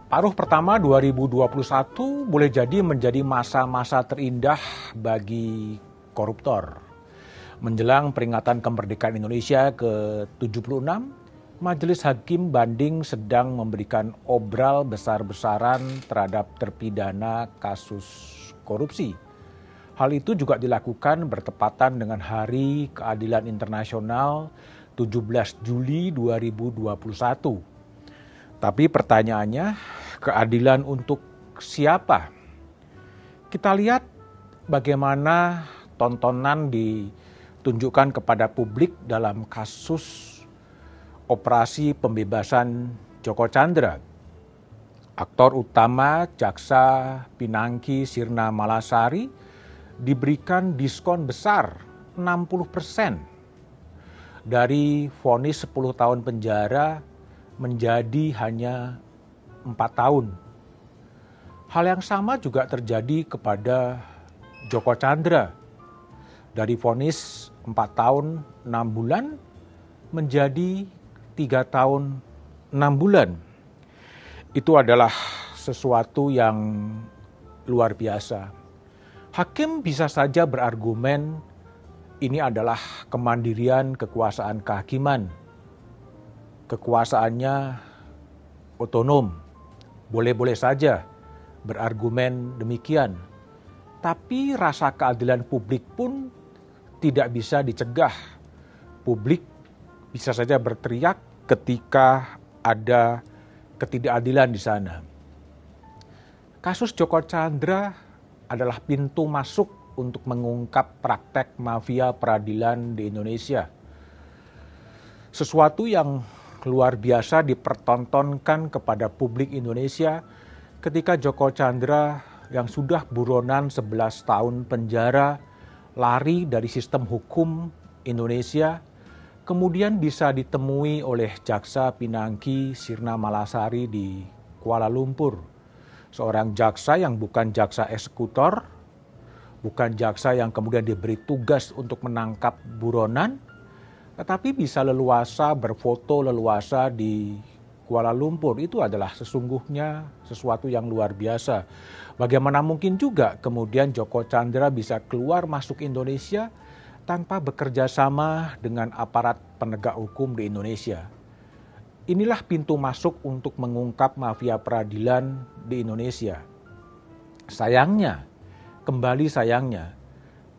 Paruh pertama 2021 boleh jadi menjadi masa-masa terindah bagi koruptor. Menjelang peringatan kemerdekaan Indonesia ke-76, Majelis Hakim Banding sedang memberikan obral besar-besaran terhadap terpidana kasus korupsi. Hal itu juga dilakukan bertepatan dengan Hari Keadilan Internasional 17 Juli 2021. Tapi pertanyaannya, keadilan untuk siapa? Kita lihat bagaimana tontonan ditunjukkan kepada publik dalam kasus operasi pembebasan Joko Chandra. Aktor utama Jaksa Pinangki Sirna Malasari diberikan diskon besar 60% dari vonis 10 tahun penjara menjadi hanya 4 tahun. Hal yang sama juga terjadi kepada Joko Chandra. Dari vonis 4 tahun 6 bulan menjadi 3 tahun 6 bulan. Itu adalah sesuatu yang luar biasa. Hakim bisa saja berargumen ini adalah kemandirian kekuasaan kehakiman. Kekuasaannya otonom, boleh-boleh saja berargumen demikian. Tapi rasa keadilan publik pun tidak bisa dicegah. Publik bisa saja berteriak ketika ada ketidakadilan di sana. Kasus Joko Chandra adalah pintu masuk untuk mengungkap praktek mafia peradilan di Indonesia. Sesuatu yang luar biasa dipertontonkan kepada publik Indonesia ketika Joko Chandra yang sudah buronan 11 tahun penjara lari dari sistem hukum Indonesia kemudian bisa ditemui oleh Jaksa Pinangki Sirna Malasari di Kuala Lumpur. Seorang jaksa yang bukan jaksa eksekutor, bukan jaksa yang kemudian diberi tugas untuk menangkap buronan, tetapi bisa leluasa berfoto leluasa di Kuala Lumpur. Itu adalah sesungguhnya sesuatu yang luar biasa. Bagaimana mungkin juga kemudian Joko Chandra bisa keluar masuk Indonesia tanpa bekerja sama dengan aparat penegak hukum di Indonesia. Inilah pintu masuk untuk mengungkap mafia peradilan di Indonesia. Sayangnya, kembali sayangnya,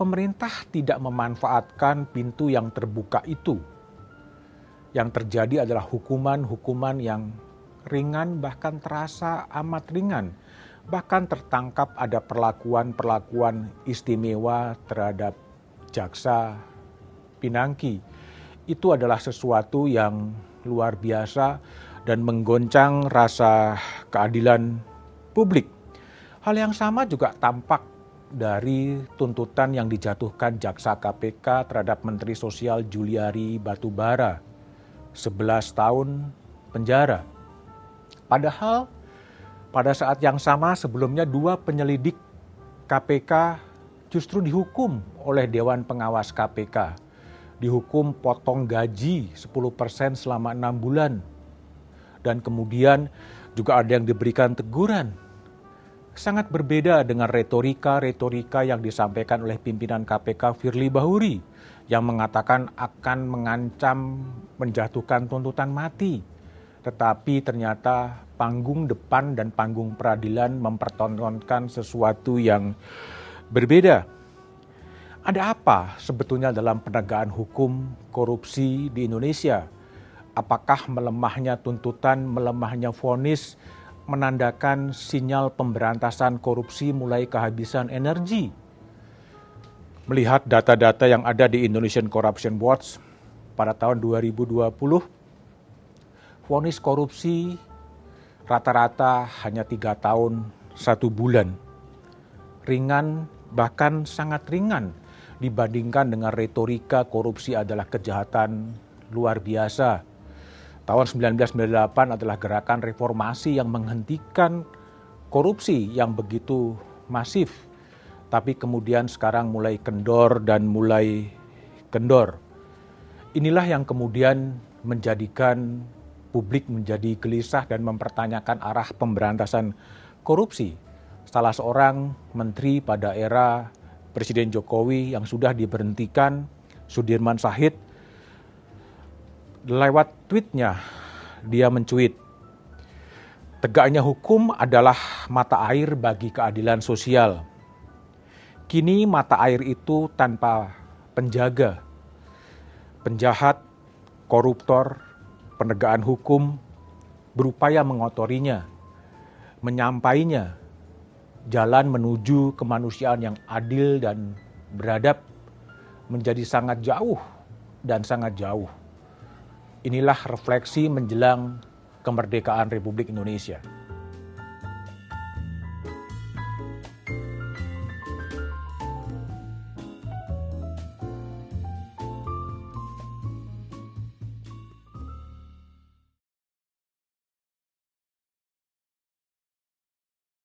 pemerintah tidak memanfaatkan pintu yang terbuka itu. Yang terjadi adalah hukuman-hukuman yang ringan bahkan terasa amat ringan. Bahkan tertangkap ada perlakuan-perlakuan istimewa terhadap Jaksa Pinangki. Itu adalah sesuatu yang luar biasa dan menggoncang rasa keadilan publik. Hal yang sama juga tampak dari tuntutan yang dijatuhkan Jaksa KPK terhadap Menteri Sosial Juliari Batubara, 11 tahun penjara. Padahal pada saat yang sama sebelumnya 2 penyelidik KPK justru dihukum oleh Dewan Pengawas KPK. Dihukum potong gaji 10% selama 6 bulan. Dan kemudian juga ada yang diberikan teguran. Sangat berbeda dengan retorika yang disampaikan oleh pimpinan KPK Firly Bahuri yang mengatakan akan mengancam menjatuhkan tuntutan mati. Tetapi ternyata panggung depan dan panggung peradilan mempertontonkan sesuatu yang berbeda. Ada apa sebetulnya dalam penegakan hukum korupsi di Indonesia? Apakah melemahnya tuntutan, melemahnya vonis menandakan sinyal pemberantasan korupsi mulai kehabisan energi? Melihat data-data yang ada di Indonesian Corruption Watch pada tahun 2020, vonis korupsi rata-rata hanya 3 tahun 1 bulan. Ringan, bahkan sangat ringan dibandingkan dengan retorika korupsi adalah kejahatan luar biasa. Tahun 1998 adalah gerakan reformasi yang menghentikan korupsi yang begitu masif. Tapi kemudian sekarang mulai kendor dan mulai kendor. Inilah yang kemudian menjadikan publik menjadi gelisah dan mempertanyakan arah pemberantasan korupsi. Salah seorang menteri pada era Presiden Jokowi yang sudah diberhentikan, Sudirman Said, lewat tweetnya dia mencuit, "Tegaknya hukum adalah mata air bagi keadilan sosial. Kini mata air itu tanpa penjaga. Penjahat, koruptor, penegakan hukum berupaya mengotorinya, menyampainya. Jalan menuju kemanusiaan yang adil dan beradab menjadi sangat jauh dan sangat jauh." Inilah refleksi menjelang kemerdekaan Republik Indonesia.